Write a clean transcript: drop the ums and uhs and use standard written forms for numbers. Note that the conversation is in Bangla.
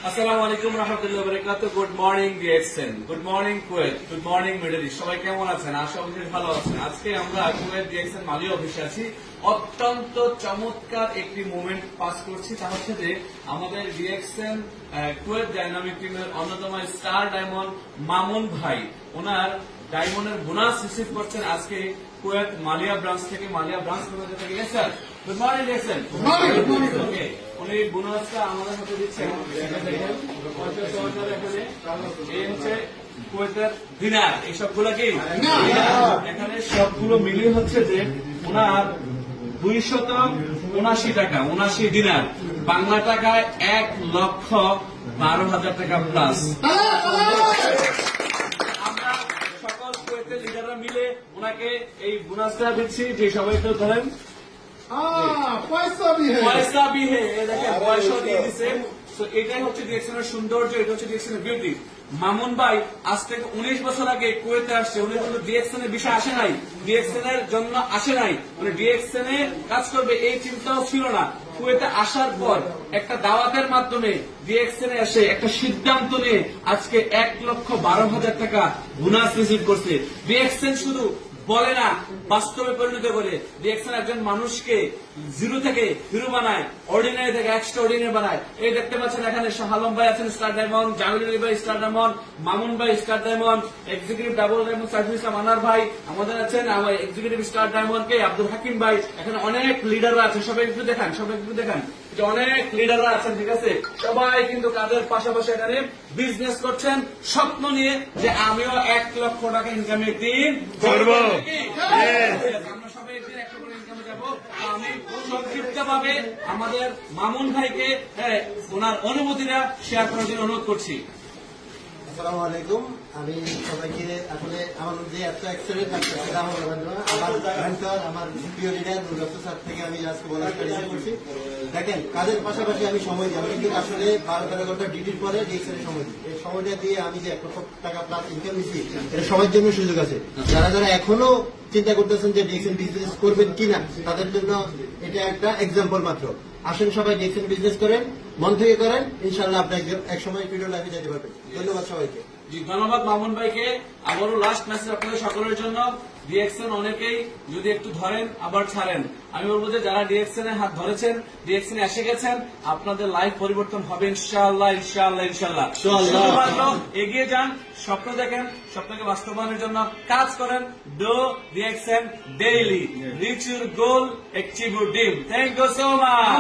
আসসালামু আলাইকুম রহমতুল্লাহ বারাকাতুহু। Good morning DXN, good morning Kuwait, good morning middle east. সবাই কেমন আছেন? আশা করি ভালো আছেন। আজকে আমরা কুয়েত ডিএক্সএন মালি অফিসে আছি। অত্যন্ত চমৎকার একটি মুভমেন্ট পাস করছি, তা হচ্ছে যে আমাদের ডিএক্সএন কুয়েত ডাইনামিক টিমের অন্যতম স্টার ডায়মন্ড মামুন ভাই, ওনার ডায়মন্ডের বোনাস রিসিভ করছেন আজকে কুয়েত মালিয়া ব্রাঞ্চ থেকে, মালিয়া ব্রাঞ্চ ম্যানেজার থেকে। Sir good morning DXN. Okay, উনি বোনাসটা আমাদের হাতে দিচ্ছেন। এই হচ্ছে কুয়েতের দিনার, এই সবগুলো কি এখানে সবগুলো মিলিয়ে হচ্ছে যে ওনার 279 টাকা 79 দিনার, বাংলা টাকায় 1,12,000 টাকা প্লাস। আমরা সকল কুয়েতের লিডাররা মিলে ওনাকে এই বোনাসটা দিচ্ছি। যে সবাই তো ধরেন পয়সা বিহে, দেখেন পয়সা দিয়ে দিচ্ছে। এটাই হচ্ছে ডিএক্সএনের সৌন্দর্য, এটা হচ্ছে ডিএক্সএনের বিউটি। মামুন ভাই আজ থেকে 19 বছর আগে কুয়েতে আসছে। উনি কিন্তু ডিএক্সএন এর বিষয় আসে নাই, ডিএক্সএন এর জন্য আসে নাই, মানে ডিএক্সএন এ কাজ করবে এই চিন্তাও ছিল না। কুয়েতে আসার পর একটা দাওয়াতের মাধ্যমে ডিএক্সএন এ এসে একটা সিদ্ধান্ত নিয়ে আজকে 1,12,000 টাকা বোনাস রিসিভ করছে। ডিএক্সএন শুধু বলে না, বাস্তবে পরিণত করে। ডিএক্সএন একজন মানুষকে জিরো থেকে হিরো বানায়, অর্ডিনারি থেকে এক্সট্রা অর্ডিনারি বানায়। এই দেখতে পাচ্ছেন এখানে শাহ আলম ভাই আছেন স্টার ডায়মন্ড, জামিল আলী ভাই স্টার ডায়মন্ড, মামুন ভাই star diamond, executive double diamond Saiful Islam Anar ভাই আমাদের আছেন, আমার এক্সিকিউটিভ স্টার ডায়মন্ড কে আব্দুল হাকিম ভাই। এখানে অনেক লিডাররা আছে, সবাই একটু দেখান, সবাই একটু দেখান। অনেক লিডাররা আছেন, ঠিক আছে? সবাই কিন্তু কাজের পাশাপাশি এখানে বিজনেস করছেন, স্বপ্ন নিয়ে যে আমিও 1,00,000 টাকা ইনকামের দিন করবো। আমরা সবাই একদিন 1 লক্ষ ইনকামে যাবো। আমি সংক্ষিপ্ত ভাবে আমাদের মামুন ভাইকে ওনার অনুভূতিটা শেয়ার করার জন্য অনুরোধ করছি। আসসালামু আলাইকুম। আমি সবাইকে আসলে আমার যে এত এক্সেলেন্ট সেটা আমার মেন্টর, আমার প্রিয় লিডার ডক্টর স্যার থেকে আমি আজকে বলার রিসিভ করছি। দেখেন, কাজের পাশাপাশি আমি সময় দিই। আমি কিন্তু আসলে 12-13 ঘন্টা ডিউটির পরে ডিএক্সএল সময় দিই। এই সময়টা দিয়ে আমি যে 1,00,000 টাকা প্লাস ইনকাম নিচ্ছি, এটা সবার জন্য সুযোগ আছে। যারা যারা এখনো চিন্তা করতেছেন যে ডিএক্সএল বিজনেস করবেন কিনা, তাদের জন্য এটা একটা এক্সাম্পল মাত্র। আসেন সবাই ডিএক্সএল বিজনেস করেন, মন থেকে করেন, ইনশাল্লাহ আপনি এক সময় ভিডিও লাইফে যেতে পারবেন। ধন্যবাদ সবাইকে। জি, ধন্যবাদ মামুন ভাইকে। আবারও লাস্ট মেসেজ আপনাদের সকলের জন্য। ডিএক্সএন অনেকেই যদি একটু ধরেন আবার ছাড়েন, আমি বলবো যে যারা ডিএক্সএন এর হাত ধরেছেন, ডিএক্সএন এসে গেছেন, আপনাদের লাইফ পরিবর্তন হবে ইনশাআল্লাহ, ইনশাআল্লাহ, ইনশাআল্লাহ। শুধুমাত্র এগিয়ে যান, স্বপ্ন দেখেন, স্বপ্নকে বাস্তবায়নের জন্য কাজ করেন। Do DXN daily, reach your goal, achieve your dream. Thank you so much.